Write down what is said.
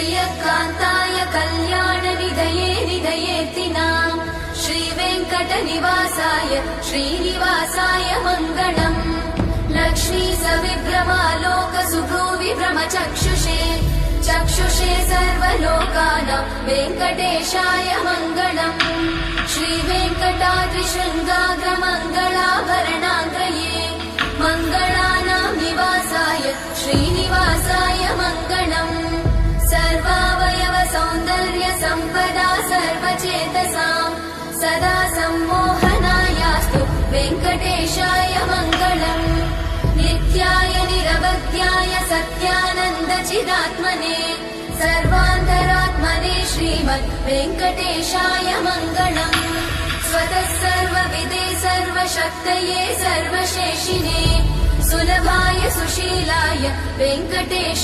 श्रियकान्ताय कल्याणनिधये निधयेऽर्तिनाम् श्रीवेङ्कटनिवासाय श्रीनिवासाय मङ्गलम् लक्ष्मी सविभ्रमालोकसुभ्रूविभ्रमचक्षुषे चक्षुषे सर्वलोकानां वेङ्कटेशाय मङ्गलम् श्रीवेङ्कटाद्रिशृङ्गाग्रमङ्गलाभरणाङ्गये मङ्गलानां निवासाय श्रीनिवासाय मङ्गलम् सर्वावयव सौन्दर्य सम्पदा सर्वचेतसां सदा सम्मोहनायास्तु वेङ्कटेशाय मङ्गलम् नित्याय निरवध्याय सत्यानन्द चिदात्मने सर्वान्तरात्मने श्रीमद् वेङ्कटेशाय मङ्गलम् स्वतः सर्वविदे सर्वशक्तये सर्वशेषिने सुलभाय सुशीलाय वेङ्कटेश